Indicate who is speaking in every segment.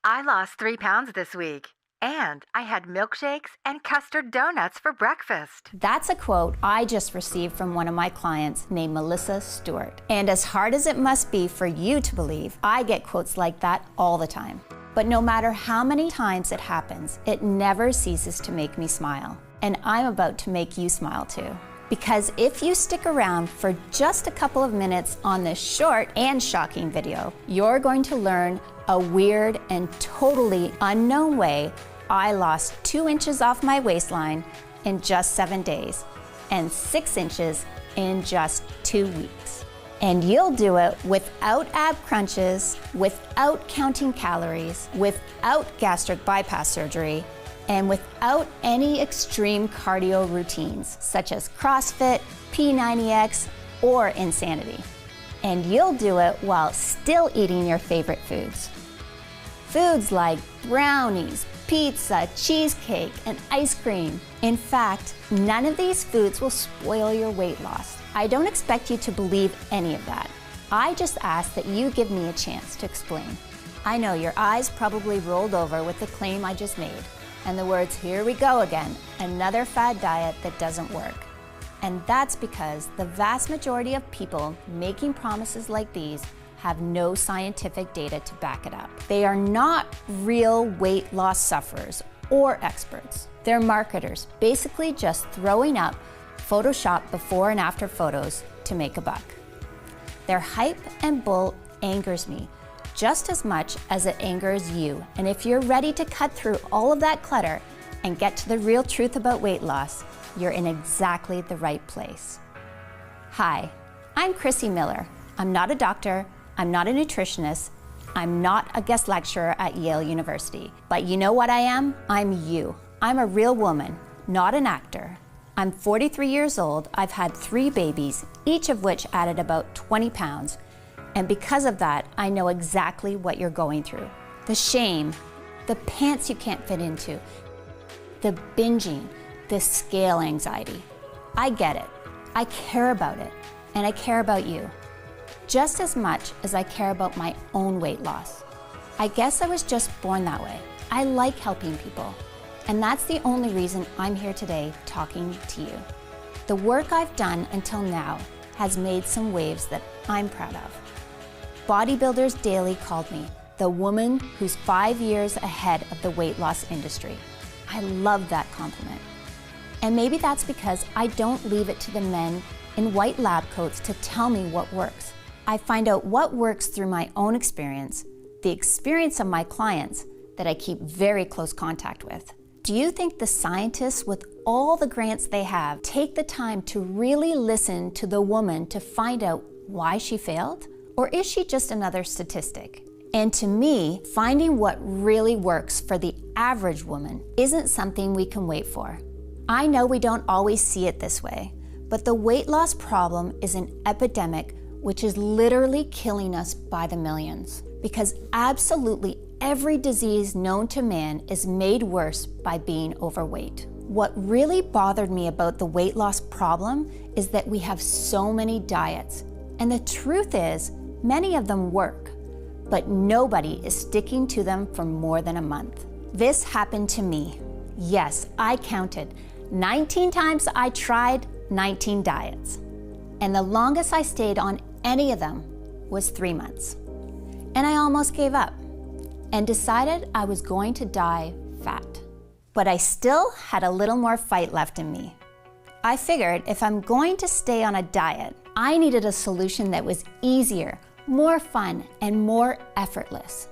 Speaker 1: I lost 3 pounds this week, and I had milkshakes and custard donuts for breakfast.
Speaker 2: That's a quote I just received from one of my clients named Melissa Stewart. And as hard as it must be for you to believe, I get quotes like that all the time. But no matter how many times it happens, it never ceases to make me smile. And I'm about to make you smile too. Because if you stick around for just a couple of minutes on this short and shocking video, you're going to learn a weird and totally unknown way I lost 2 inches off my waistline in just 7 days and 6 inches in just 2 weeks. And you'll do it without ab crunches, without counting calories, without gastric bypass surgery, and without any extreme cardio routines such as CrossFit, P90X, or Insanity. And you'll do it while still eating your favorite foods. Foods like brownies, pizza, cheesecake, and ice cream. In fact, none of these foods will spoil your weight loss. I don't expect you to believe any of that. I just ask that you give me a chance to explain. I know your eyes probably rolled over with the claim I just made, and the words, "Here we go again, another fad diet that doesn't work." And that's because the vast majority of people making promises like these have no scientific data to back it up. They are not real weight loss sufferers or experts. They're marketers, basically just throwing up Photoshop before and after photos to make a buck. Their hype and bull angers me just as much as it angers you. And if you're ready to cut through all of that clutter and get to the real truth about weight loss, you're in exactly the right place. Hi, I'm Chrissy Miller. I'm not a doctor, I'm not a nutritionist, I'm not a guest lecturer at Yale University. But you know what I am? I'm you. I'm a real woman, not an actor. I'm 43 years old, I've had 3 babies, each of which added about 20 pounds. And because of that, I know exactly what you're going through. The shame, the pants you can't fit into, the binging, the scale anxiety. I get it. I care about it. And I care about you. Just as much as I care about my own weight loss. I guess I was just born that way. I like helping people. And that's the only reason I'm here today talking to you. The work I've done until now has made some waves that I'm proud of. Bodybuilders Daily called me the woman who's 5 years ahead of the weight loss industry. I love that compliment. And maybe that's because I don't leave it to the men in white lab coats to tell me what works. I find out what works through my own experience, the experience of my clients that I keep very close contact with. Do you think the scientists with all the grants they have take the time to really listen to the woman to find out why she failed? Or is she just another statistic? And to me, finding what really works for the average woman isn't something we can wait for. I know we don't always see it this way, but the weight loss problem is an epidemic which is literally killing us by the millions. Because absolutely every disease known to man is made worse by being overweight. What really bothered me about the weight loss problem is that we have so many diets. And the truth is, many of them work, but nobody is sticking to them for more than a month. This happened to me. Yes, I counted. 19 times I tried 19 diets. And the longest I stayed on any of them was 3 months. And I almost gave up and decided I was going to die fat. But I still had a little more fight left in me. I figured if I'm going to stay on a diet, I needed a solution that was easier, more fun, and more effortless.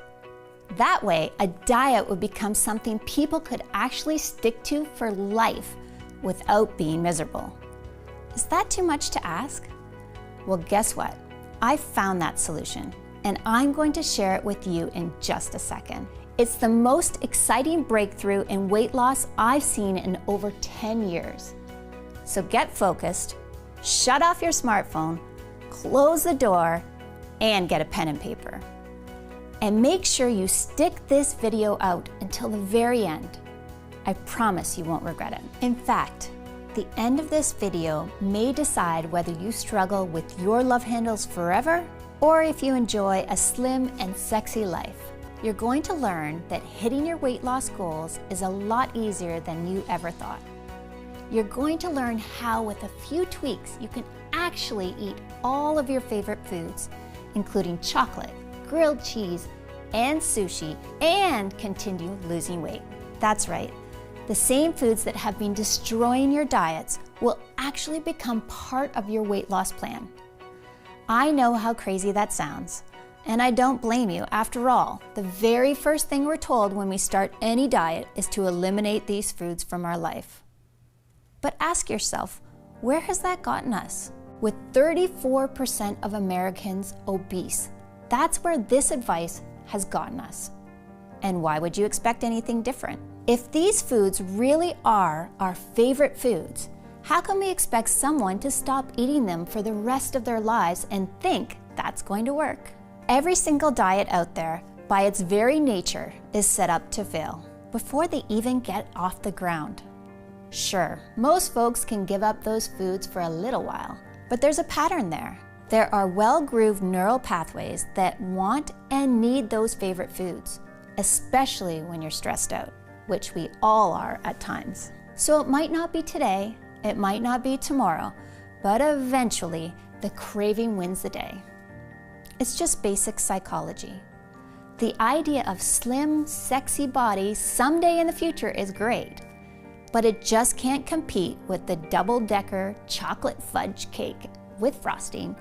Speaker 2: That way, a diet would become something people could actually stick to for life without being miserable. Is that too much to ask? Well, guess what? I found that solution, and I'm going to share it with you in just a second. It's the most exciting breakthrough in weight loss I've seen in over 10 years. So get focused, shut off your smartphone, close the door, and get a pen and paper. And make sure you stick this video out until the very end. I promise you won't regret it. In fact, the end of this video may decide whether you struggle with your love handles forever or if you enjoy a slim and sexy life. you're going to learn that hitting your weight loss goals is a lot easier than you ever thought. You're going to learn how, with a few tweaks, you can actually eat all of your favorite foods, including chocolate, grilled cheese, and sushi, and continue losing weight. That's right. The same foods that have been destroying your diets will actually become part of your weight loss plan. I know how crazy that sounds, and I don't blame you. After all, the very first thing we're told when we start any diet is to eliminate these foods from our life. But ask yourself, where has that gotten us? With 34% of Americans obese, that's where this advice has gotten us. And why would you expect anything different? If these foods really are our favorite foods, how can we expect someone to stop eating them for the rest of their lives and think that's going to work? Every single diet out there, by its very nature, is set up to fail before they even get off the ground. Sure, most folks can give up those foods for a little while, but there's a pattern there. There are well-grooved neural pathways that want and need those favorite foods, especially when you're stressed out, which we all are at times. So it might not be today, it might not be tomorrow, but eventually the craving wins the day. It's just basic psychology. The idea of slim, sexy bodies someday in the future is great, but it just can't compete with the double-decker chocolate fudge cake with frosting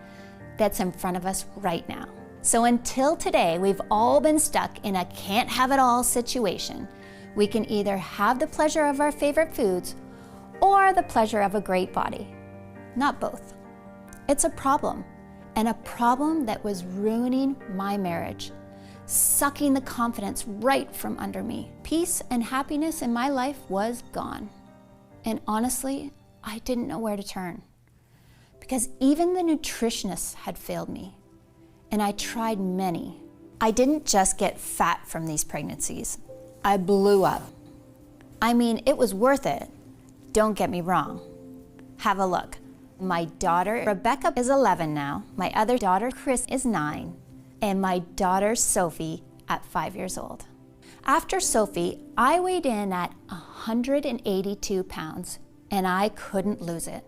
Speaker 2: that's in front of us right now. So until today, we've all been stuck in a can't-have-it-all situation. We can either have the pleasure of our favorite foods or the pleasure of a great body. Not both. It's a problem, and a problem that was ruining my marriage, sucking the confidence right from under me. Peace and happiness in my life was gone. And honestly, I didn't know where to turn, because even the nutritionists had failed me, and I tried many. I didn't just get fat from these pregnancies. I blew up. I mean, it was worth it. Don't get me wrong. Have a look. My daughter, Rebecca, is 11 now. My other daughter, Chris, is 9. And my daughter, Sophie, at 5 years old. After Sophie, I weighed in at 182 pounds, and I couldn't lose it.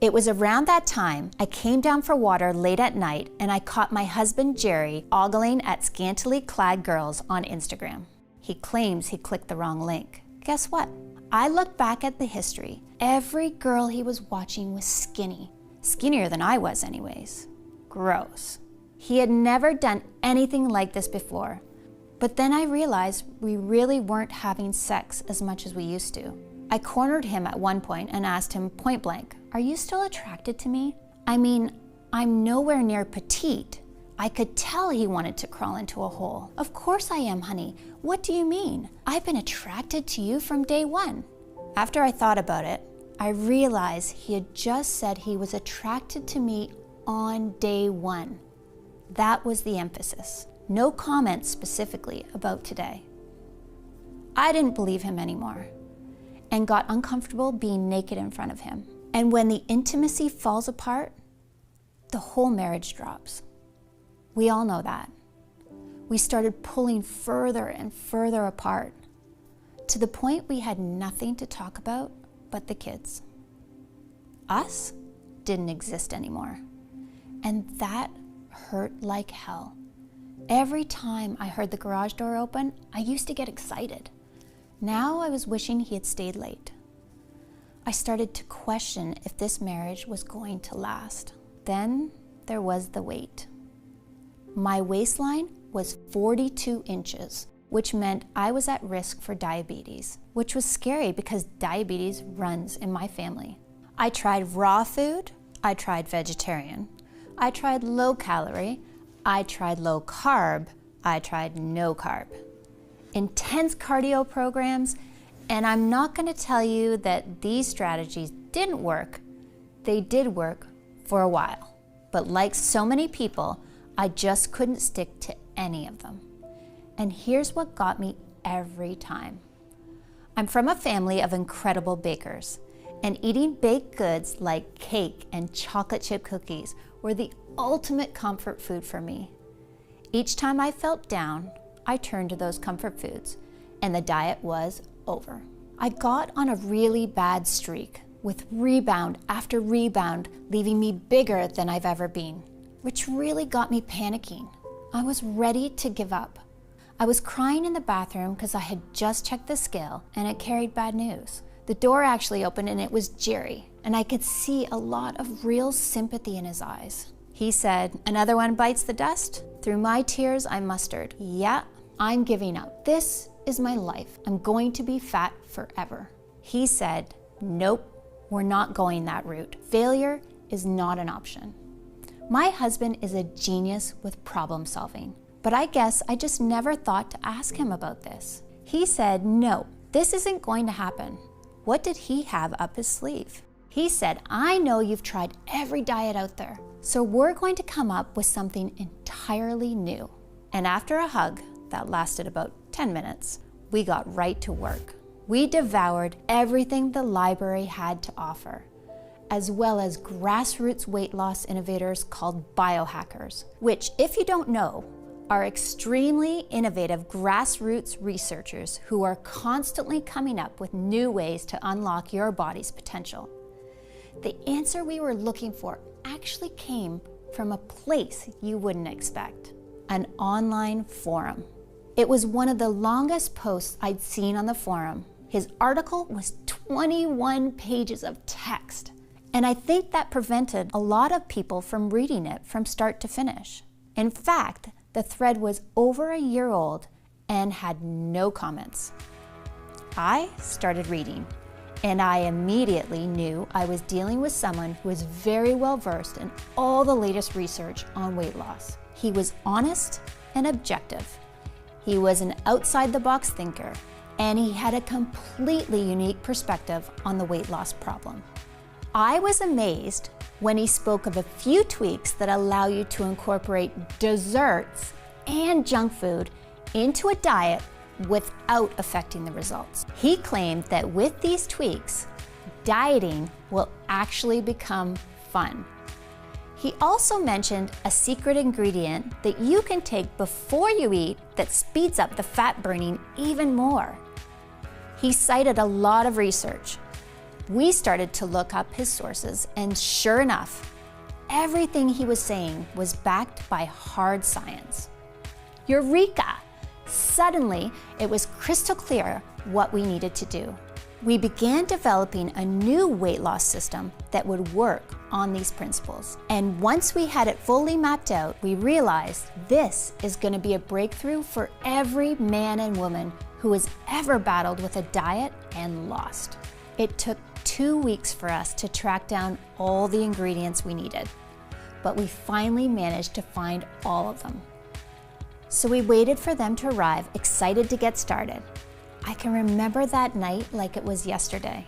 Speaker 2: It was around that time I came down for water late at night, and I caught my husband, Jerry, ogling at scantily clad girls on Instagram. He claims he clicked the wrong link. Guess what? I looked back at the history. Every girl he was watching was skinny. Skinnier than I was anyways. Gross. He had never done anything like this before. But then I realized we really weren't having sex as much as we used to. I cornered him at one point and asked him point blank, "Are you still attracted to me? I mean, I'm nowhere near petite." I could tell he wanted to crawl into a hole. "Of course I am, honey. What do you mean? I've been attracted to you from day one." After I thought about it, I realized he had just said he was attracted to me on day one. That was the emphasis. No comments specifically about today. I didn't believe him anymore and got uncomfortable being naked in front of him. And when the intimacy falls apart, the whole marriage drops. We all know that. We started pulling further and further apart to the point we had nothing to talk about but the kids. Us didn't exist anymore. And that hurt like hell. Every time I heard the garage door open, I used to get excited. Now I was wishing he had stayed late. I started to question if this marriage was going to last. Then there was the weight. My waistline was 42 inches, which meant I was at risk for diabetes, which was scary because diabetes runs in my family. I tried raw food, I tried vegetarian, I tried low calorie, I tried low carb, I tried no carb. Intense cardio programs, and I'm not going to tell you that these strategies didn't work. They did work for a while, but like so many people, I just couldn't stick to any of them. And here's what got me every time. I'm from a family of incredible bakers, and eating baked goods like cake and chocolate chip cookies were the ultimate comfort food for me. Each time I felt down, I turned to those comfort foods, and the diet was over. I got on a really bad streak, with rebound after rebound, leaving me bigger than I've ever been, which really got me panicking. I was ready to give up. I was crying in the bathroom because I had just checked the scale and it carried bad news. The door actually opened and it was Jerry, and I could see a lot of real sympathy in his eyes. He said, "Another one bites the dust?" Through my tears, I mustered, "Yeah, I'm giving up. This is my life. I'm going to be fat forever." He said, "Nope, we're not going that route. Failure is not an option." My husband is a genius with problem solving, but I guess I just never thought to ask him about this. He said, "No, this isn't going to happen." What did he have up his sleeve? He said, "I know you've tried every diet out there, so we're going to come up with something entirely new." And after a hug that lasted about 10 minutes, we got right to work. We devoured everything the library had to offer, as well as grassroots weight loss innovators called biohackers, which, if you don't know, are extremely innovative grassroots researchers who are constantly coming up with new ways to unlock your body's potential. The answer we were looking for actually came from a place you wouldn't expect: an online forum. It was one of the longest posts I'd seen on the forum. His article was 21 pages of text, and I think that prevented a lot of people from reading it from start to finish. In fact, the thread was over a year old and had no comments. I started reading, and I immediately knew I was dealing with someone who was very well versed in all the latest research on weight loss. He was honest and objective. He was an outside-the-box thinker, and he had a completely unique perspective on the weight loss problem. I was amazed when he spoke of a few tweaks that allow you to incorporate desserts and junk food into a diet without affecting the results. He claimed that with these tweaks, dieting will actually become fun. He also mentioned a secret ingredient that you can take before you eat that speeds up the fat burning even more. He cited a lot of research. We started to look up his sources, and sure enough, everything he was saying was backed by hard science. Eureka! Suddenly, it was crystal clear what we needed to do. We began developing a new weight loss system that would work on these principles. And once we had it fully mapped out, we realized this is going to be a breakthrough for every man and woman who has ever battled with a diet and lost. It took 2 weeks for us to track down all the ingredients we needed, but we finally managed to find all of them. So we waited for them to arrive, excited to get started. I can remember that night like it was yesterday.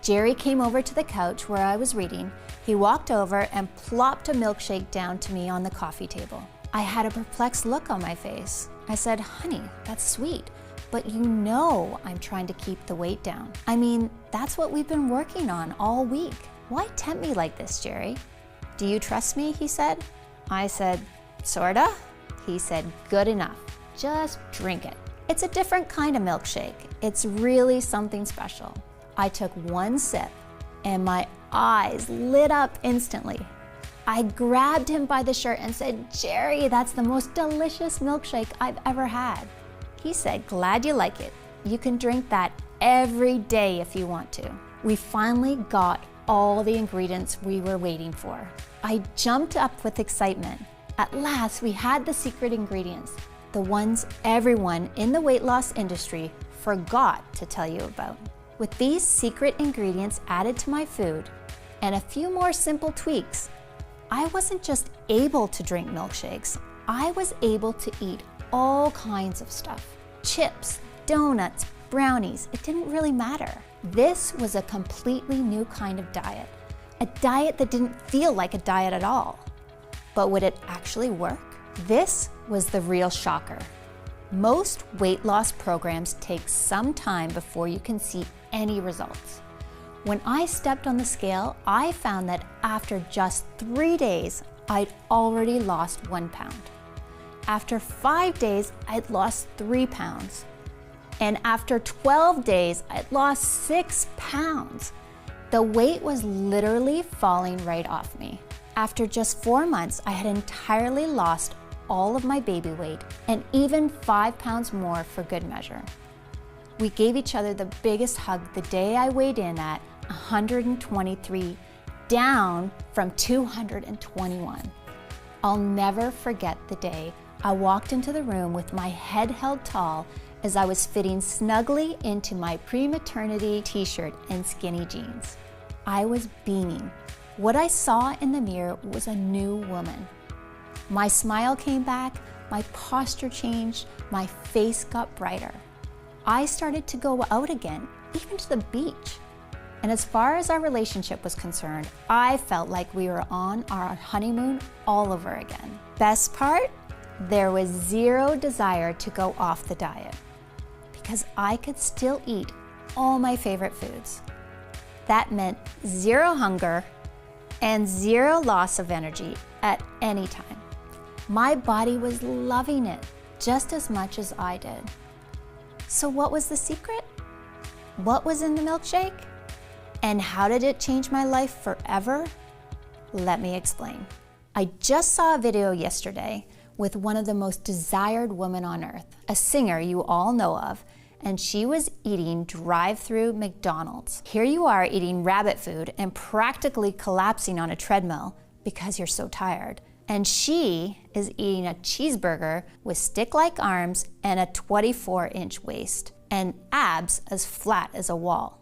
Speaker 2: Jerry came over to the couch where I was reading. He walked over and plopped a milkshake down to me on the coffee table. I had a perplexed look on my face. I said, "Honey, that's sweet, but you know I'm trying to keep the weight down. I mean, that's what we've been working on all week. Why tempt me like this, Jerry?" "Do you trust me?" he said. I said, "Sorta." He said, "Good enough. Just drink it. It's a different kind of milkshake. It's really something special." I took one sip and my eyes lit up instantly. I grabbed him by the shirt and said, "Jerry, that's the most delicious milkshake I've ever had." He said, "Glad you like it. You can drink that every day if you want to." We finally got all the ingredients we were waiting for. I jumped up with excitement. At last, we had the secret ingredients, the ones everyone in the weight loss industry forgot to tell you about. With these secret ingredients added to my food and a few more simple tweaks, I wasn't just able to drink milkshakes, I was able to eat all kinds of stuff. Chips, donuts, brownies, it didn't really matter. This was a completely new kind of diet, a diet that didn't feel like a diet at all. But would it actually work? This was the real shocker. Most weight loss programs take some time before you can see any results. When I stepped on the scale, I found that after just 3 days, I'd already lost 1 pound. After 5 days, I'd lost 3 pounds. And after 12 days, I'd lost 6 pounds. The weight was literally falling right off me. After just 4 months, I had entirely lost all of my baby weight and even 5 pounds more for good measure. We gave each other the biggest hug the day I weighed in at 123, down from 221. I'll never forget the day I walked into the room with my head held tall as I was fitting snugly into my pre-maternity t-shirt and skinny jeans. I was beaming. What I saw in the mirror was a new woman. My smile came back, my posture changed, my face got brighter. I started to go out again, even to the beach. And as far as our relationship was concerned, I felt like we were on our honeymoon all over again. Best part? There was zero desire to go off the diet because I could still eat all my favorite foods. That meant zero hunger and zero loss of energy at any time. My body was loving it just as much as I did. So what was the secret? What was in the milkshake? And how did it change my life forever? Let me explain. I just saw a video yesterday with one of the most desired women on earth, a singer you all know of, and she was eating drive-through McDonald's. Here you are eating rabbit food and practically collapsing on a treadmill because you're so tired. And she is eating a cheeseburger with stick-like arms and a 24-inch waist and abs as flat as a wall.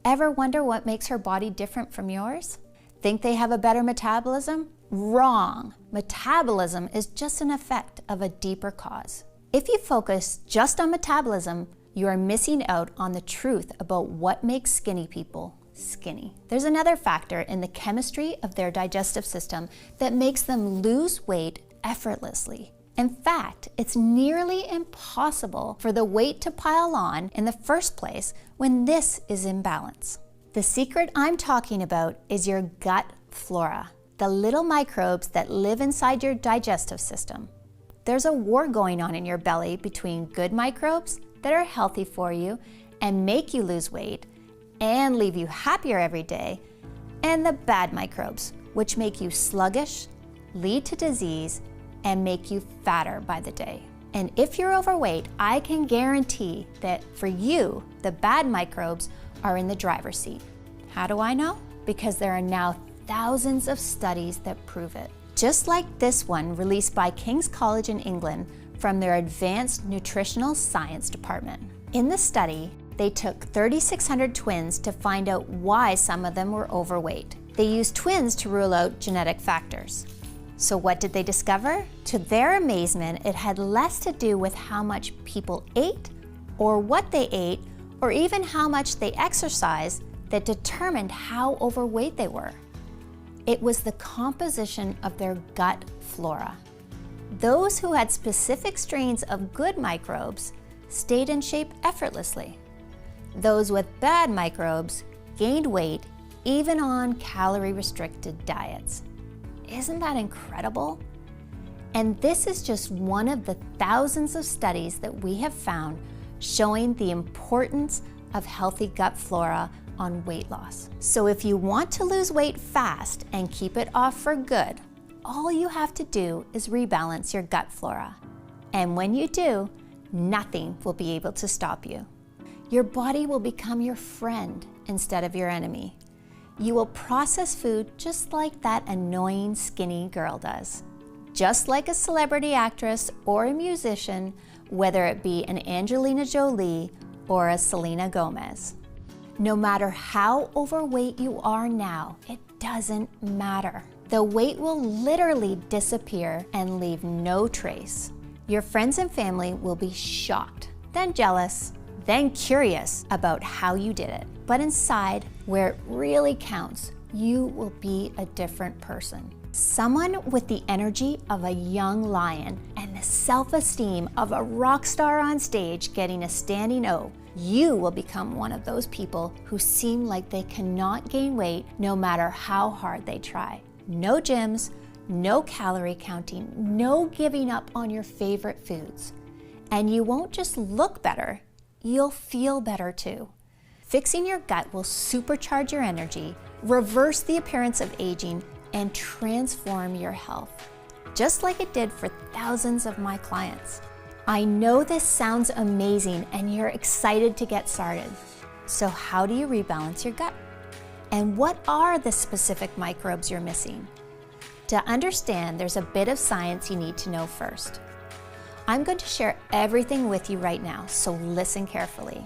Speaker 2: Ever wonder what makes her body different from yours? Think they have a better metabolism? Wrong. Metabolism is just an effect of a deeper cause. If you focus just on metabolism, you are missing out on the truth about what makes skinny people skinny. There's another factor in the chemistry of their digestive system that makes them lose weight effortlessly. In fact, it's nearly impossible for the weight to pile on in the first place when this is in balance. The secret I'm talking about is your gut flora, the little microbes that live inside your digestive system. There's a war going on in your belly between good microbes that are healthy for you and make you lose weight and leave you happier every day, and the bad microbes, which make you sluggish, lead to disease, and make you fatter by the day. And if you're overweight, I can guarantee that for you, the bad microbes are in the driver's seat. How do I know? Because there are now thousands of studies that prove it. Just like this one released by King's College in England from their Advanced Nutritional Science Department. In the study, they took 3,600 twins to find out why some of them were overweight. They used twins to rule out genetic factors. So what did they discover? To their amazement, it had less to do with how much people ate, or what they ate, or even how much they exercised that determined how overweight they were. It was the composition of their gut flora. Those who had specific strains of good microbes stayed in shape effortlessly. Those with bad microbes gained weight even on calorie-restricted diets. Isn't that incredible? And this is just one of the thousands of studies that we have found showing the importance of healthy gut flora on weight loss. So if you want to lose weight fast and keep it off for good, all you have to do is rebalance your gut flora. And when you do, nothing will be able to stop you. Your body will become your friend instead of your enemy. You will process food just like that annoying skinny girl does. Just like a celebrity actress or a musician, whether it be an Angelina Jolie or a Selena Gomez. No matter how overweight you are now, it doesn't matter. The weight will literally disappear and leave no trace. Your friends and family will be shocked, then jealous, then curious about how you did it. But inside, where it really counts, you will be a different person. Someone with the energy of a young lion and the self-esteem of a rock star on stage getting a standing O. You will become one of those people who seem like they cannot gain weight no matter how hard they try. No gyms, no calorie counting, no giving up on your favorite foods. And you won't just look better, you'll feel better too. Fixing your gut will supercharge your energy, reverse the appearance of aging, and transform your health, just like it did for thousands of my clients. I know this sounds amazing and you're excited to get started. So how do you rebalance your gut? And what are the specific microbes you're missing? To understand, there's a bit of science you need to know first. I'm going to share everything with you right now, so listen carefully.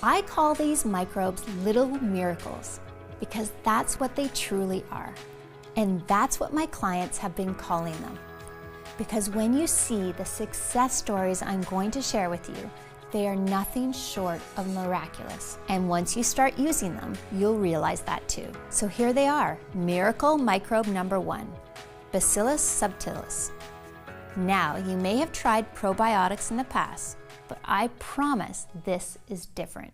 Speaker 2: I call these microbes little miracles because that's what they truly are. And that's what my clients have been calling them. Because when you see the success stories I'm going to share with you, they are nothing short of miraculous. And once you start using them, you'll realize that too. So here they are, miracle microbe number 1, Bacillus subtilis. Now, you may have tried probiotics in the past, but I promise this is different.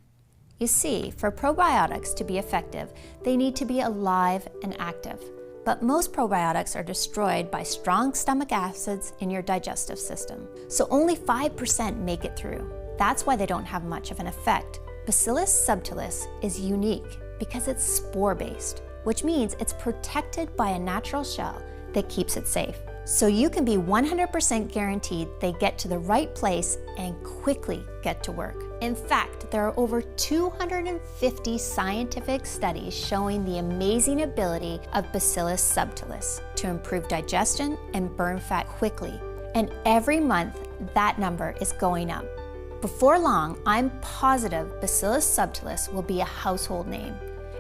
Speaker 2: You see, for probiotics to be effective, they need to be alive and active. But most probiotics are destroyed by strong stomach acids in your digestive system. So only 5% make it through. That's why they don't have much of an effect. Bacillus subtilis is unique because it's spore-based, which means it's protected by a natural shell that keeps it safe. So you can be 100% guaranteed they get to the right place and quickly get to work. In fact, there are over 250 scientific studies showing the amazing ability of Bacillus subtilis to improve digestion and burn fat quickly. And every month, that number is going up. Before long, I'm positive Bacillus subtilis will be a household name.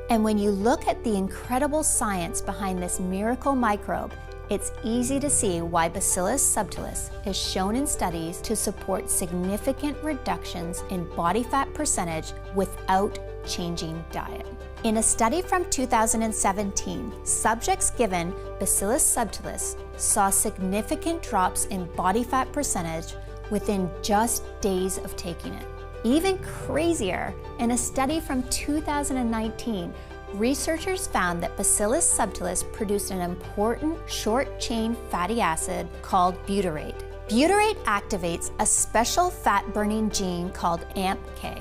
Speaker 2: And when you look at the incredible science behind this miracle microbe, it's easy to see why Bacillus subtilis is shown in studies to support significant reductions in body fat percentage without changing diet. In a study from 2017, subjects given Bacillus subtilis saw significant drops in body fat percentage within just days of taking it. Even crazier, in a study from 2019, researchers found that Bacillus subtilis produced an important short-chain fatty acid called butyrate. Butyrate activates a special fat-burning gene called AMPK,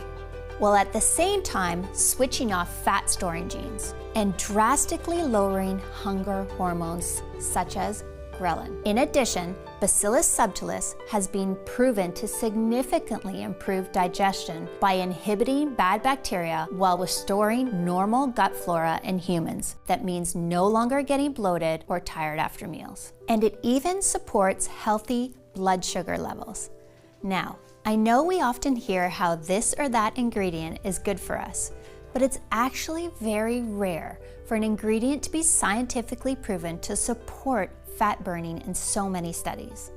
Speaker 2: while at the same time switching off fat-storing genes and drastically lowering hunger hormones such as ghrelin. In addition, Bacillus subtilis has been proven to significantly improve digestion by inhibiting bad bacteria while restoring normal gut flora in humans. That means no longer getting bloated or tired after meals. And it even supports healthy blood sugar levels. Now, I know we often hear how this or that ingredient is good for us, but it's actually very rare for an ingredient to be scientifically proven to support fat burning in so many studies.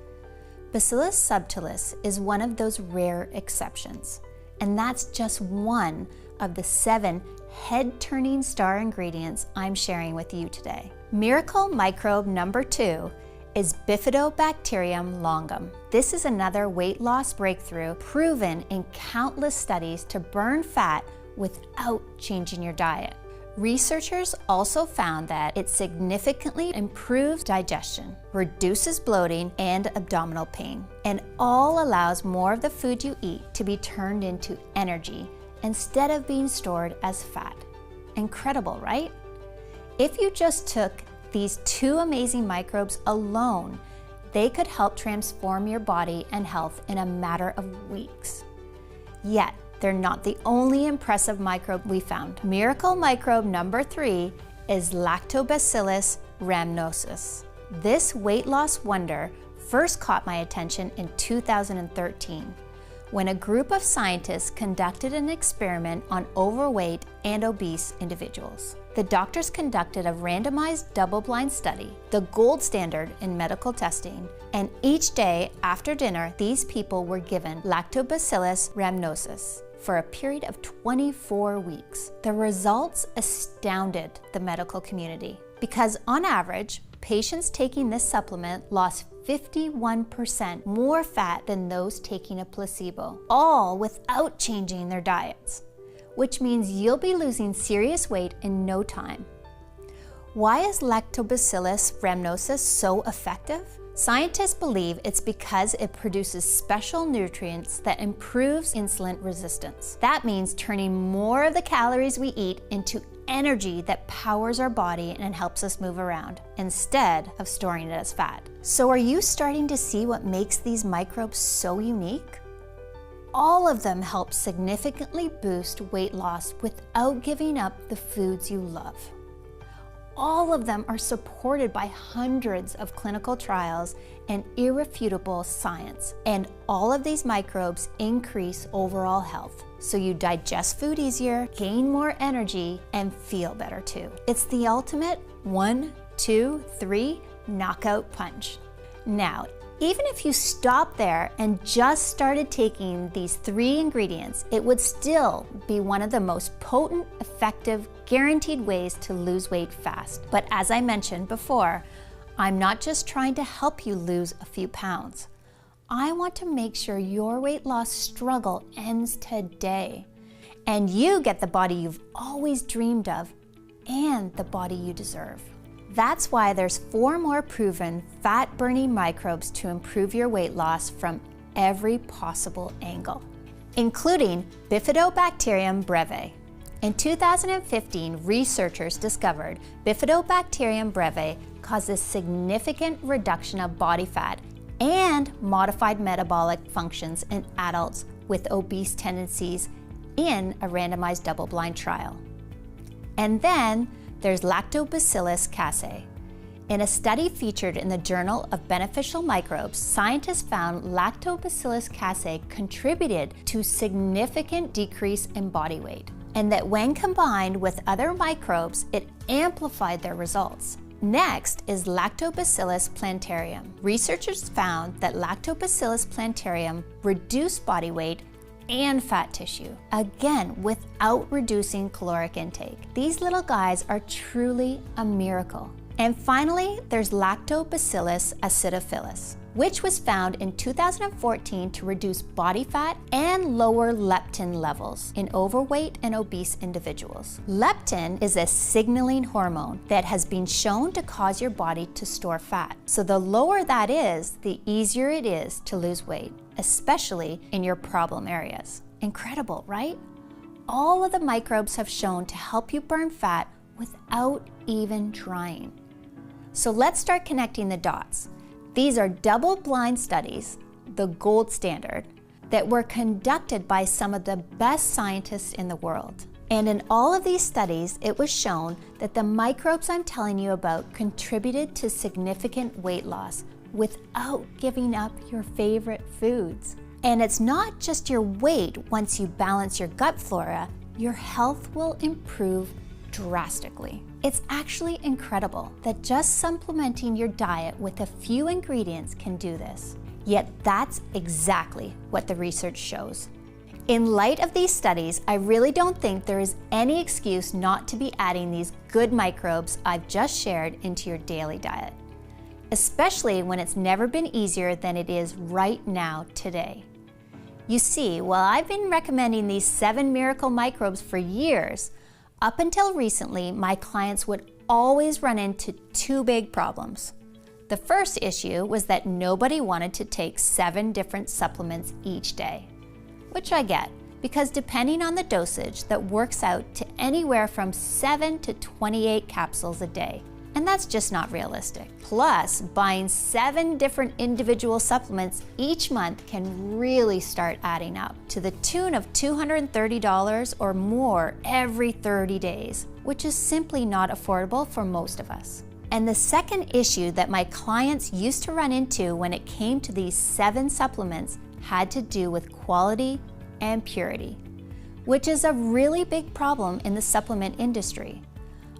Speaker 2: Bacillus subtilis is one of those rare exceptions, and that's just one of the 7 head-turning star ingredients I'm sharing with you today. Miracle microbe number 2 is Bifidobacterium longum. This is another weight loss breakthrough proven in countless studies to burn fat without changing your diet. Researchers also found that it significantly improves digestion, reduces bloating and abdominal pain, and all allows more of the food you eat to be turned into energy instead of being stored as fat. Incredible, right? If you just took these 2 amazing microbes alone, they could help transform your body and health in a matter of weeks. Yet, they're not the only impressive microbe we found. Miracle microbe number 3 is Lactobacillus rhamnosus. This weight loss wonder first caught my attention in 2013 when a group of scientists conducted an experiment on overweight and obese individuals. The doctors conducted a randomized double-blind study, the gold standard in medical testing, and each day after dinner, these people were given Lactobacillus rhamnosus for a period of 24 weeks. The results astounded the medical community because on average, patients taking this supplement lost 51% more fat than those taking a placebo, all without changing their diets, which means you'll be losing serious weight in no time. Why is Lactobacillus rhamnosus so effective? Scientists believe it's because it produces special nutrients that improves insulin resistance. That means turning more of the calories we eat into energy that powers our body and helps us move around, instead of storing it as fat. So are you starting to see what makes these microbes so unique? All of them help significantly boost weight loss without giving up the foods you love. All of them are supported by hundreds of clinical trials and irrefutable science. And all of these microbes increase overall health. So you digest food easier, gain more energy, and feel better too. It's the ultimate 1, 2, 3 knockout punch. Now, even if you stopped there and just started taking these 3 ingredients, it would still be one of the most potent, effective, guaranteed ways to lose weight fast. But as I mentioned before, I'm not just trying to help you lose a few pounds. I want to make sure your weight loss struggle ends today, and you get the body you've always dreamed of and the body you deserve. That's why there's 4 more proven fat-burning microbes to improve your weight loss from every possible angle, including Bifidobacterium breve. In 2015, researchers discovered Bifidobacterium breve causes significant reduction of body fat and modified metabolic functions in adults with obese tendencies in a randomized double-blind trial. And then there's Lactobacillus casei. In a study featured in the Journal of Beneficial Microbes, scientists found Lactobacillus casei contributed to significant decrease in body weight, and that when combined with other microbes, it amplified their results. Next is Lactobacillus plantarum. Researchers found that Lactobacillus plantarum reduced body weight and fat tissue, again without reducing caloric intake. These little guys are truly a miracle. And finally, there's Lactobacillus acidophilus, which was found in 2014 to reduce body fat and lower leptin levels in overweight and obese individuals. Leptin is a signaling hormone that has been shown to cause your body to store fat. So the lower that is, the easier it is to lose weight, especially in your problem areas. Incredible, right? All of the microbes have shown to help you burn fat without even trying. So let's start connecting the dots. These are double-blind studies, the gold standard, that were conducted by some of the best scientists in the world. And in all of these studies, it was shown that the microbes I'm telling you about contributed to significant weight loss without giving up your favorite foods. And it's not just your weight. Once you balance your gut flora, your health will improve drastically. It's actually incredible that just supplementing your diet with a few ingredients can do this. Yet that's exactly what the research shows. In light of these studies, I really don't think there is any excuse not to be adding these good microbes I've just shared into your daily diet, especially when it's never been easier than it is right now today. You see, while I've been recommending these 7 miracle microbes for years, up until recently, my clients would always run into 2 big problems. The first issue was that nobody wanted to take 7 different supplements each day, which I get, because depending on the dosage, that works out to anywhere from 7 to 28 capsules a day. And that's just not realistic. Plus, buying 7 different individual supplements each month can really start adding up to the tune of $230 or more every 30 days, which is simply not affordable for most of us. And the second issue that my clients used to run into when it came to these 7 supplements had to do with quality and purity, which is a really big problem in the supplement industry.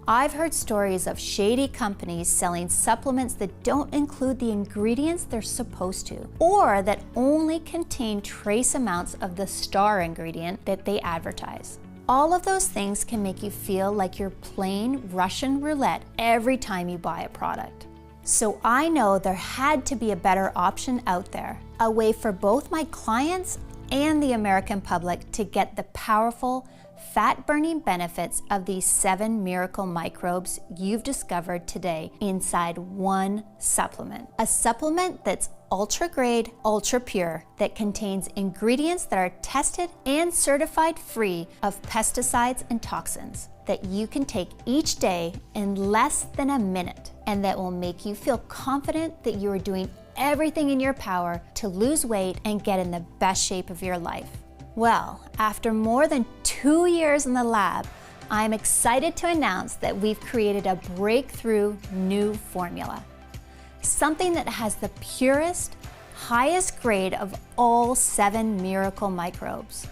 Speaker 2: I've heard stories of shady companies selling supplements that don't include the ingredients they're supposed to, or that only contain trace amounts of the star ingredient that they advertise. All of those things can make you feel like you're playing Russian roulette every time you buy a product. So I know there had to be a better option out there, a way for both my clients and the American public to get the powerful, fat-burning benefits of these 7 miracle microbes you've discovered today inside one supplement. A supplement that's ultra-grade, ultra-pure, that contains ingredients that are tested and certified free of pesticides and toxins, that you can take each day in less than a minute, and that will make you feel confident that you are doing everything in your power to lose weight and get in the best shape of your life. Well, after more than 2 years in the lab, I'm excited to announce that we've created a breakthrough new formula. Something that has the purest, highest grade of all 7 miracle microbes.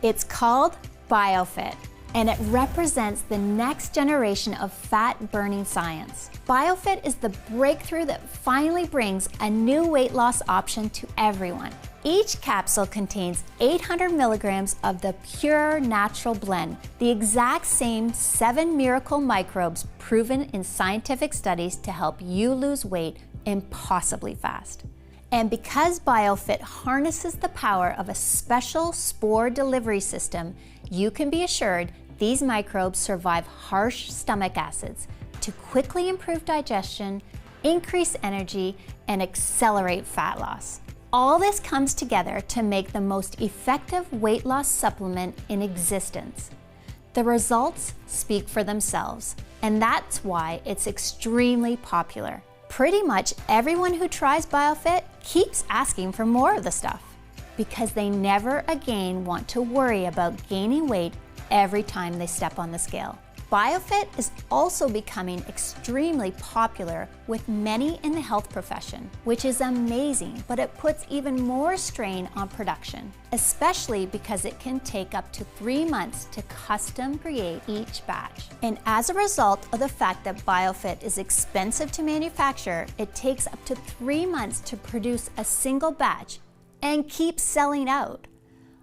Speaker 2: It's called Biofit, and it represents the next generation of fat-burning science. Biofit is the breakthrough that finally brings a new weight loss option to everyone. Each capsule contains 800 milligrams of the pure natural blend, the exact same 7 miracle microbes proven in scientific studies to help you lose weight impossibly fast. And because Biofit harnesses the power of a special spore delivery system, you can be assured these microbes survive harsh stomach acids to quickly improve digestion, increase energy, and accelerate fat loss. All this comes together to make the most effective weight loss supplement in existence. The results speak for themselves, and that's why it's extremely popular. Pretty much everyone who tries Biofit keeps asking for more of the stuff because they never again want to worry about gaining weight every time they step on the scale. Biofit is also becoming extremely popular with many in the health profession, which is amazing, but it puts even more strain on production, especially because it can take up to 3 months to custom create each batch. And as a result of the fact that Biofit is expensive to manufacture, it takes up to 3 months to produce a single batch and keeps selling out.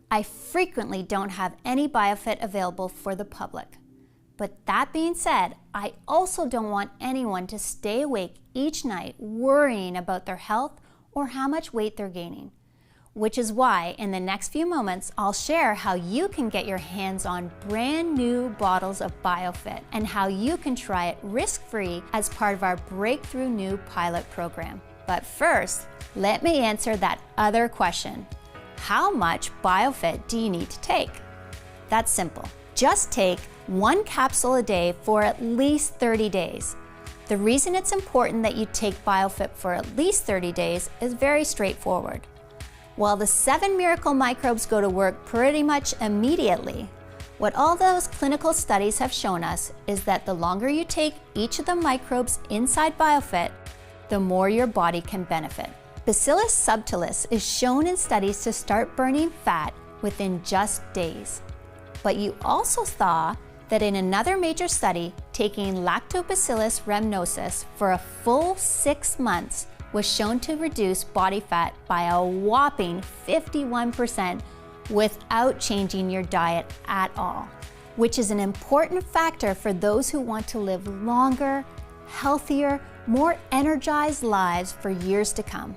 Speaker 2: I frequently don't have any Biofit available for the public. But that being said, I also don't want anyone to stay awake each night worrying about their health or how much weight they're gaining. Which is why in the next few moments, I'll share how you can get your hands on brand new bottles of Biofit and how you can try it risk-free as part of our breakthrough new pilot program. But first, let me answer that other question. How much Biofit do you need to take? That's simple. Just take 1 capsule a day for at least 30 days. The reason it's important that you take Biofit for at least 30 days is very straightforward. While the 7 miracle microbes go to work pretty much immediately, what all those clinical studies have shown us is that the longer you take each of the microbes inside Biofit, the more your body can benefit. Bacillus subtilis is shown in studies to start burning fat within just days. But you also saw that in another major study, taking Lactobacillus rhamnosus for a full 6 months was shown to reduce body fat by a whopping 51% without changing your diet at all, which is an important factor for those who want to live longer, healthier, more energized lives for years to come.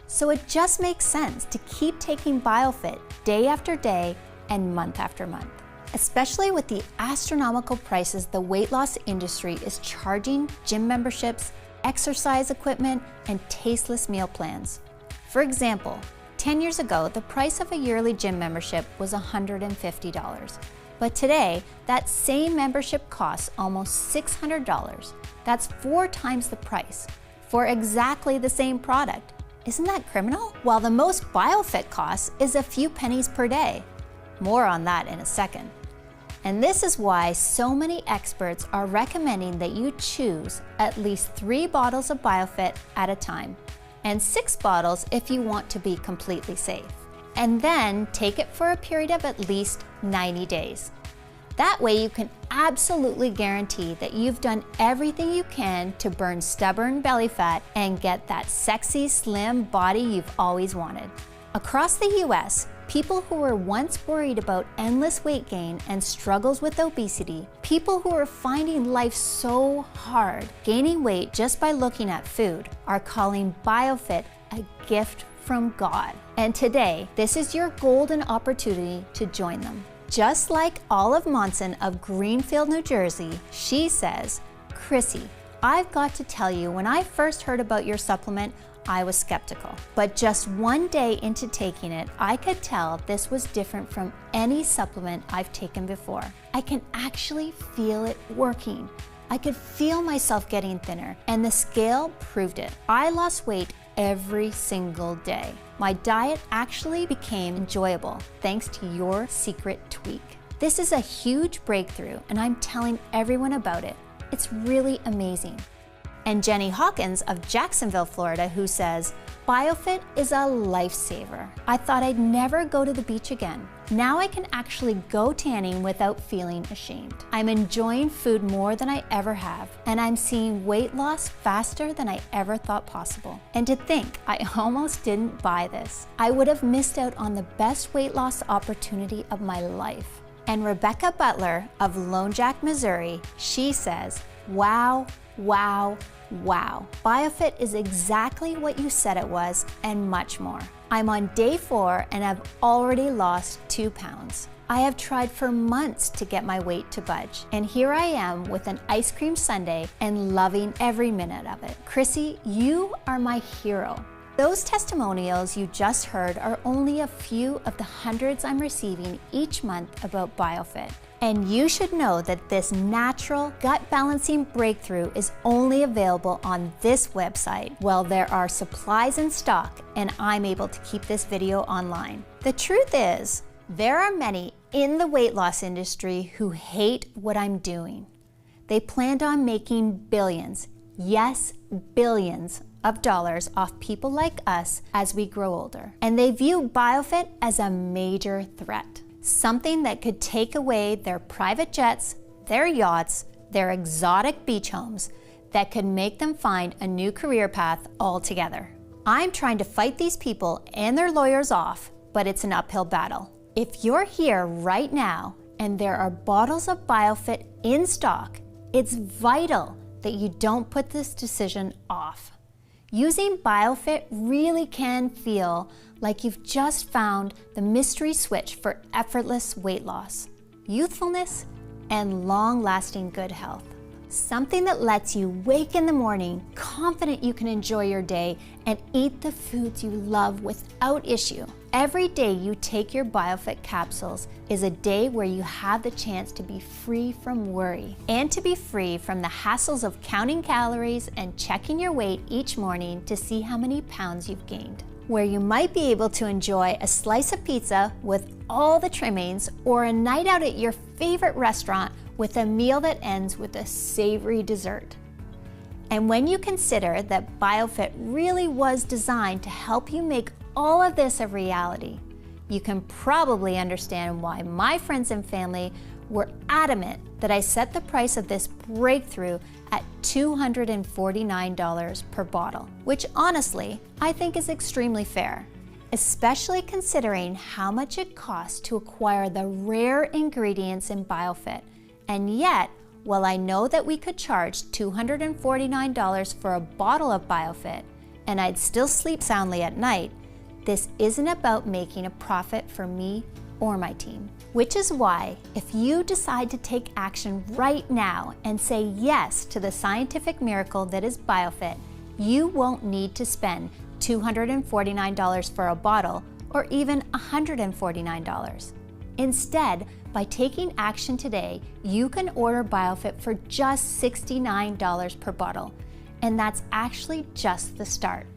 Speaker 2: So it just makes sense to keep taking Biofit day after day and month after month, especially with the astronomical prices the weight loss industry is charging gym memberships, exercise equipment, and tasteless meal plans. For example, 10 years ago, the price of a yearly gym membership was $150. But today, that same membership costs almost $600. That's 4 times the price for exactly the same product. Isn't that criminal? While the most Biofit costs is a few pennies per day. More on that in a second. And this is why so many experts are recommending that you choose at least 3 bottles of Biofit at a time, and 6 bottles if you want to be completely safe. And then take it for a period of at least 90 days. That way you can absolutely guarantee that you've done everything you can to burn stubborn belly fat and get that sexy, slim body you've always wanted. Across the US, people who were once worried about endless weight gain and struggles with obesity, people who are finding life so hard, gaining weight just by looking at food, are calling Biofit a gift from God. And today, this is your golden opportunity to join them. Just like Olive Monson of Greenfield, New Jersey, she says, "Chrissy, I've got to tell you, when I first heard about your supplement, I was skeptical. But just one day into taking it, I could tell this was different from any supplement I've taken before. I can actually feel it working. I could feel myself getting thinner, and the scale proved it. I lost weight every single day. My diet actually became enjoyable thanks to your secret tweak. This is a huge breakthrough, and I'm telling everyone about it. It's really amazing." And Jenny Hawkins of Jacksonville, Florida, who says, "Biofit is a lifesaver. I thought I'd never go to the beach again. Now I can actually go tanning without feeling ashamed. I'm enjoying food more than I ever have, and I'm seeing weight loss faster than I ever thought possible. And to think, I almost didn't buy this. I would have missed out on the best weight loss opportunity of my life." And Rebecca Butler of Lone Jack, Missouri, she says, "Wow, wow, wow. Biofit is exactly what you said it was and much more. I'm on day 4 and I've already lost 2 pounds. I have tried for months to get my weight to budge, and here I am with an ice cream sundae and loving every minute of it. Chrissy, you are my hero." Those testimonials you just heard are only a few of the hundreds I'm receiving each month about Biofit. And you should know that this natural gut balancing breakthrough is only available on this website while there are supplies in stock and I'm able to keep this video online. The truth is, there are many in the weight loss industry who hate what I'm doing. They planned on making billions, yes, billions of dollars off people like us as we grow older. And they view Biofit as a major threat. Something that could take away their private jets, their yachts, their exotic beach homes, that could make them find a new career path altogether. I'm trying to fight these people and their lawyers off, but it's an uphill battle. If you're here right now and there are bottles of Biofit in stock, it's vital that you don't put this decision off. Using Biofit really can feel like you've just found the mystery switch for effortless weight loss, youthfulness, and long-lasting good health. Something that lets you wake in the morning confident you can enjoy your day and eat the foods you love without issue. Every day you take your Biofit capsules is a day where you have the chance to be free from worry and to be free from the hassles of counting calories and checking your weight each morning to see how many pounds you've gained. Where you might be able to enjoy a slice of pizza with all the trimmings or a night out at your favorite restaurant with a meal that ends with a savory dessert. And when you consider that Biofit really was designed to help you make all of this a reality, you can probably understand why my friends and family were adamant that I set the price of this breakthrough at $249 per bottle, which honestly, I think is extremely fair, especially considering how much it costs to acquire the rare ingredients in Biofit. And yet, while I know that we could charge $249 for a bottle of Biofit and I'd still sleep soundly at night, this isn't about making a profit for me or my team. Which is why, if you decide to take action right now and say yes to the scientific miracle that is Biofit, you won't need to spend $249 for a bottle or even $149. Instead, by taking action today, you can order Biofit for just $69 per bottle, and that's actually just the start.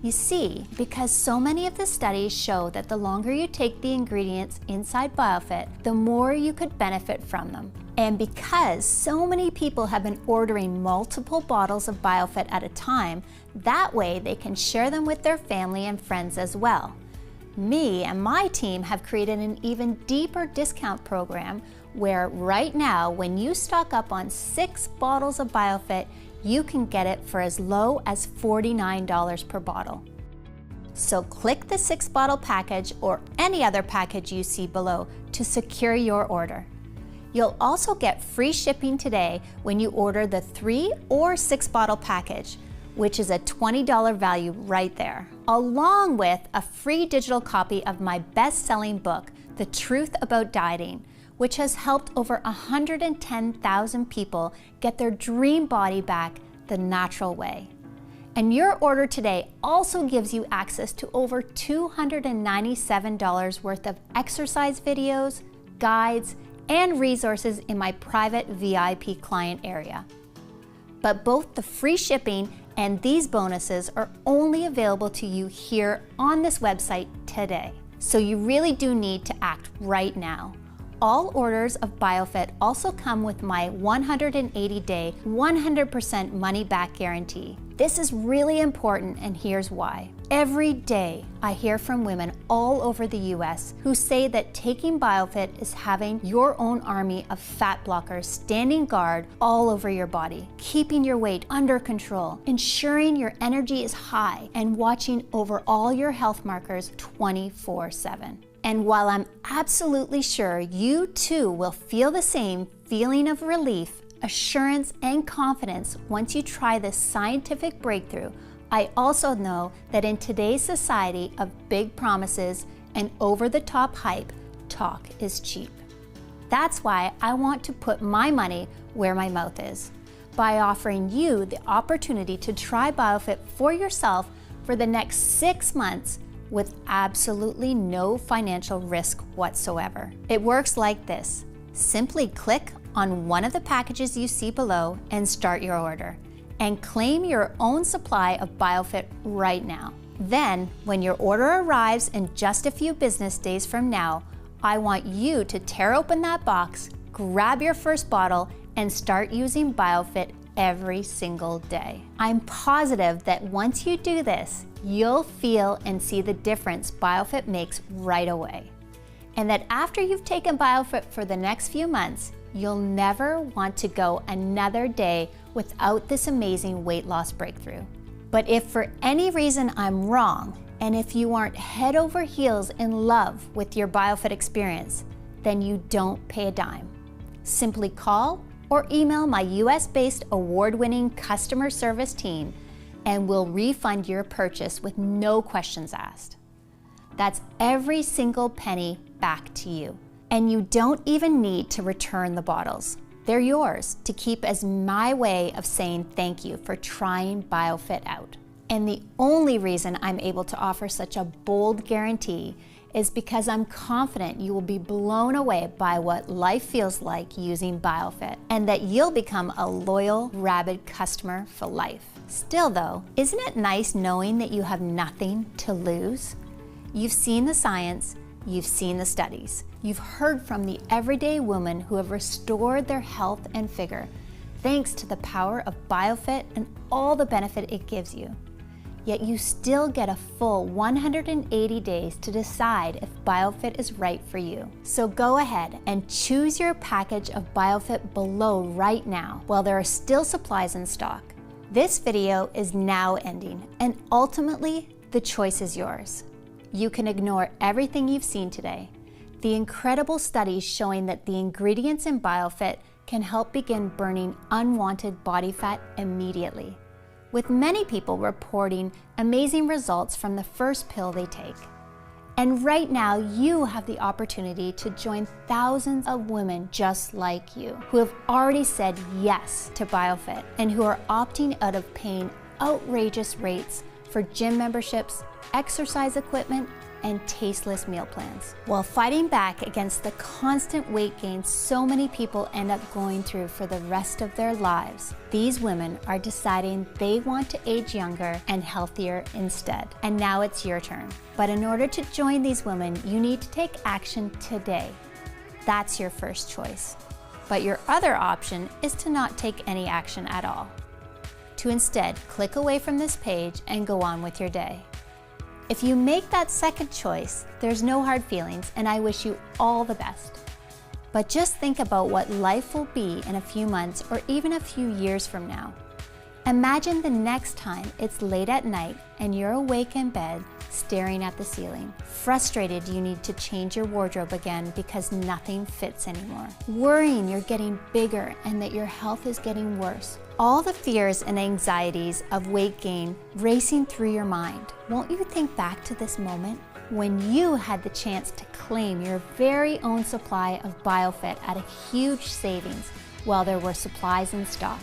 Speaker 2: You see, because so many of the studies show that the longer you take the ingredients inside Biofit, the more you could benefit from them. And because so many people have been ordering multiple bottles of Biofit at a time, that way they can share them with their family and friends as well. Me and my team have created an even deeper discount program where right now, when you stock up on 6 bottles of Biofit, you can get it for as low as $49 per bottle. So click the 6-bottle package or any other package you see below to secure your order. You'll also get free shipping today when you order the 3 or 6-bottle package, which is a $20 value right there, along with a free digital copy of my best-selling book, The Truth About Dieting, which has helped over 110,000 people get their dream body back the natural way. And your order today also gives you access to over $297 worth of exercise videos, guides, and resources in my private VIP client area. But both the free shipping and these bonuses are only available to you here on this website today. So you really do need to act right now. All orders of Biofit also come with my 180-day, 100% money-back guarantee. This is really important, and here's why. Every day, I hear from women all over the US who say that taking Biofit is having your own army of fat blockers standing guard all over your body, keeping your weight under control, ensuring your energy is high, and watching over all your health markers 24/7. And while I'm absolutely sure you too will feel the same feeling of relief, assurance, and confidence once you try this scientific breakthrough, I also know that in today's society of big promises and over-the-top hype, talk is cheap. That's why I want to put my money where my mouth is, by offering you the opportunity to try Biofit for yourself for the next 6 months with absolutely no financial risk whatsoever. It works like this. Simply click on one of the packages you see below and start your order, and claim your own supply of Biofit right now. Then, when your order arrives in just a few business days from now, I want you to tear open that box, grab your first bottle, and start using Biofit every single day. I'm positive that once you do this, you'll feel and see the difference Biofit makes right away. And that after you've taken Biofit for the next few months, you'll never want to go another day without this amazing weight loss breakthrough. But if for any reason I'm wrong, and if you aren't head over heels in love with your Biofit experience, then you don't pay a dime. Simply call or email my US-based award-winning customer service team and we'll refund your purchase with no questions asked. That's every single penny back to you. And you don't even need to return the bottles. They're yours to keep as my way of saying thank you for trying Biofit out. And the only reason I'm able to offer such a bold guarantee is because I'm confident you will be blown away by what life feels like using Biofit, and that you'll become a loyal, rabid customer for life. Still though, isn't it nice knowing that you have nothing to lose? You've seen the science, you've seen the studies, you've heard from the everyday women who have restored their health and figure, thanks to the power of Biofit and all the benefit it gives you. Yet you still get a full 180 days to decide if Biofit is right for you. So go ahead and choose your package of Biofit below right now while there are still supplies in stock. This video is now ending, and ultimately the choice is yours. You can ignore everything you've seen today. The incredible studies showing that the ingredients in Biofit can help begin burning unwanted body fat immediately, with many people reporting amazing results from the first pill they take. And right now, you have the opportunity to join thousands of women just like you, who have already said yes to Biofit and who are opting out of paying outrageous rates for gym memberships, exercise equipment, and tasteless meal plans, while fighting back against the constant weight gain so many people end up going through for the rest of their lives. These women are deciding they want to age younger and healthier instead. And now it's your turn. But in order to join these women, you need to take action today. That's your first choice. But your other option is to not take any action at all. To instead click away from this page and go on with your day. If you make that second choice, there's no hard feelings, and I wish you all the best. But just think about what life will be in a few months or even a few years from now. Imagine the next time it's late at night and you're awake in bed staring at the ceiling, frustrated you need to change your wardrobe again because nothing fits anymore, worrying you're getting bigger and that your health is getting worse, all the fears and anxieties of weight gain racing through your mind, won't you think back to this moment when you had the chance to claim your very own supply of Biofit at a huge savings while there were supplies in stock,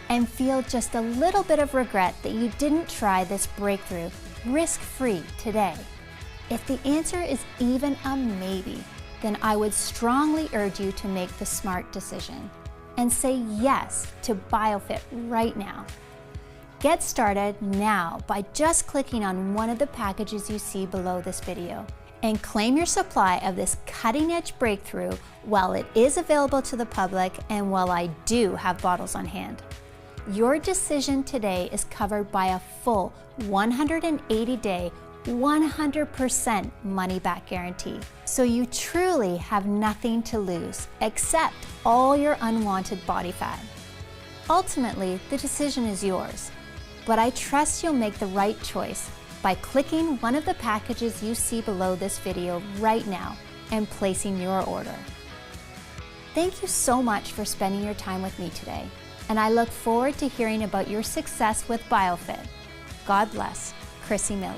Speaker 2: and feel just a little bit of regret that you didn't try this breakthrough risk-free today? If the answer is even a maybe, then I would strongly urge you to make the smart decision and say yes to Biofit right now. Get started now by just clicking on one of the packages you see below this video and claim your supply of this cutting-edge breakthrough while it is available to the public and while I do have bottles on hand. Your decision today is covered by a full 180-day, 100% money-back guarantee. So you truly have nothing to lose except all your unwanted body fat. Ultimately, the decision is yours, but I trust you'll make the right choice by clicking one of the packages you see below this video right now and placing your order. Thank you so much for spending your time with me today, and I look forward to hearing about your success with Biofit. God bless, Chrissy Miller.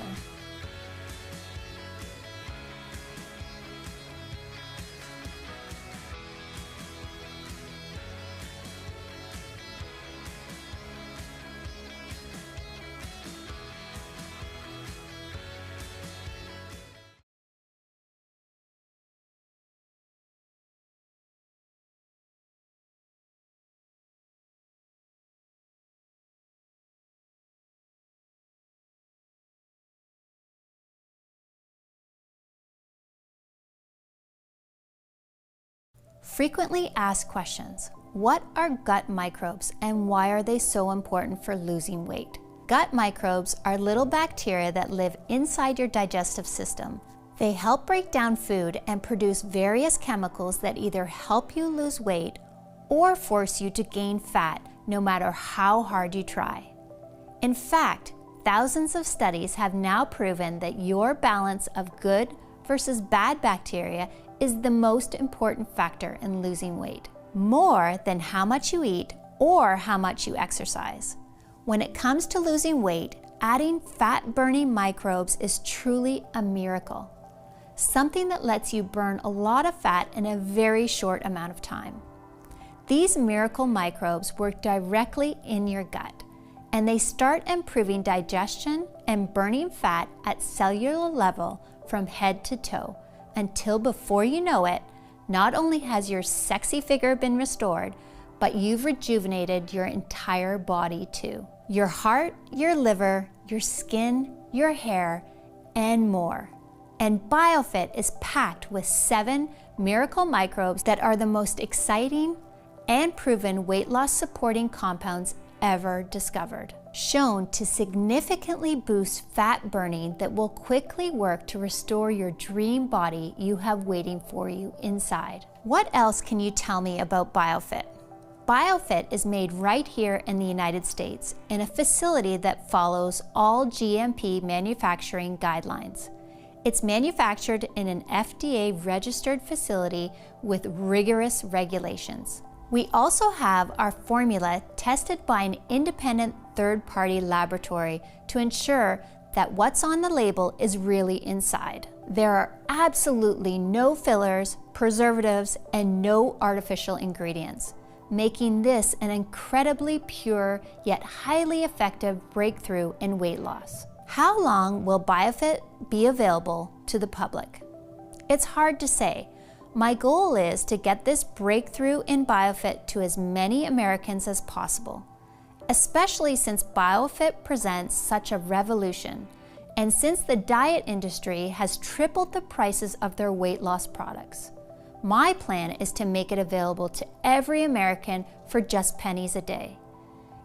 Speaker 2: Frequently asked questions. What are gut microbes and why are they so important for losing weight? Gut microbes are little bacteria that live inside your digestive system. They help break down food and produce various chemicals that either help you lose weight or force you to gain fat, no matter how hard you try. In fact, thousands of studies have now proven that your balance of good versus bad bacteria is the most important factor in losing weight, more than how much you eat or how much you exercise. When it comes to losing weight, adding fat-burning microbes is truly a miracle, something that lets you burn a lot of fat in a very short amount of time. These miracle microbes work directly in your gut, and they start improving digestion and burning fat at cellular level from head to toe, until before you know it, not only has your sexy figure been restored, but you've rejuvenated your entire body too. Your heart, your liver, your skin, your hair, and more. And Biofit is packed with 7 miracle microbes that are the most exciting and proven weight loss supporting compounds ever discovered, shown to significantly boost fat burning that will quickly work to restore your dream body you have waiting for you inside. What else can you tell me about Biofit? Biofit is made right here in the United States in a facility that follows all GMP manufacturing guidelines. It's manufactured in an FDA-registered facility with rigorous regulations. We also have our formula tested by an independent third-party laboratory to ensure that what's on the label is really inside. There are absolutely no fillers, preservatives, and no artificial ingredients, making this an incredibly pure yet highly effective breakthrough in weight loss. How long will Biofit be available to the public? It's hard to say. My goal is to get this breakthrough in Biofit to as many Americans as possible, especially since Biofit presents such a revolution, and since the diet industry has tripled the prices of their weight loss products. My plan is to make it available to every American for just pennies a day.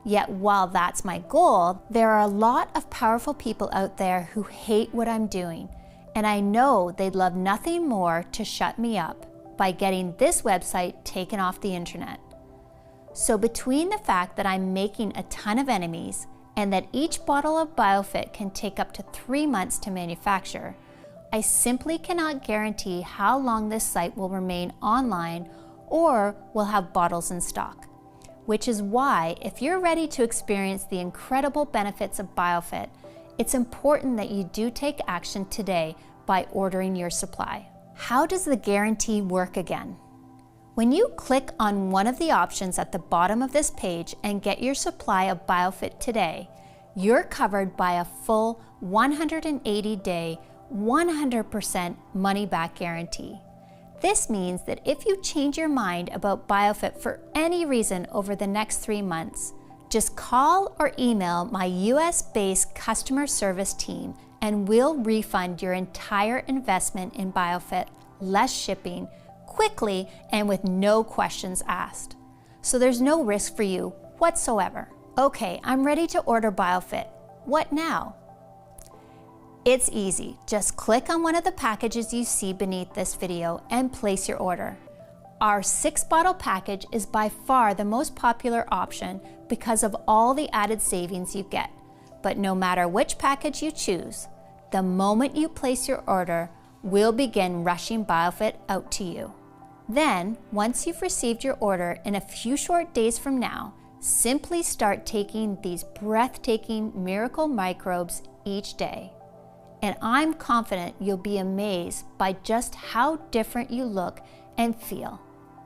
Speaker 2: Yet while that's my goal, there are a lot of powerful people out there who hate what I'm doing, and I know they'd love nothing more to shut me up by getting this website taken off the internet. So between the fact that I'm making a ton of enemies and that each bottle of Biofit can take up to 3 months to manufacture, I simply cannot guarantee how long this site will remain online or will have bottles in stock. which is why, if you're ready to experience the incredible benefits of Biofit, it's important that you do take action today by ordering your supply. How does the guarantee work again? When you click on one of the options at the bottom of this page and get your supply of Biofit today, you're covered by a full 180-day, 100% money-back guarantee. This means that if you change your mind about Biofit for any reason over the next 3 months, just call or email my US-based customer service team and we'll refund your entire investment in Biofit, less shipping, quickly and with no questions asked. So there's no risk for you whatsoever. Okay, I'm ready to order Biofit. What now? It's easy. Just click on one of the packages you see beneath this video and place your order. Our 6-bottle package is by far the most popular option because of all the added savings you get. But no matter which package you choose, the moment you place your order, we'll begin rushing Biofit out to you. Then, once you've received your order in a few short days from now, simply start taking these breathtaking miracle microbes each day. And I'm confident you'll be amazed by just how different you look and feel.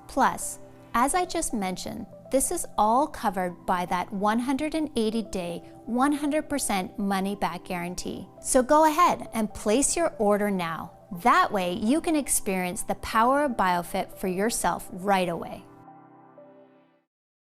Speaker 2: Plus, as I just mentioned, this is all covered by that 180-day, 100% money-back guarantee. So go ahead and place your order now. That way you can experience the power of Biofit for yourself right away.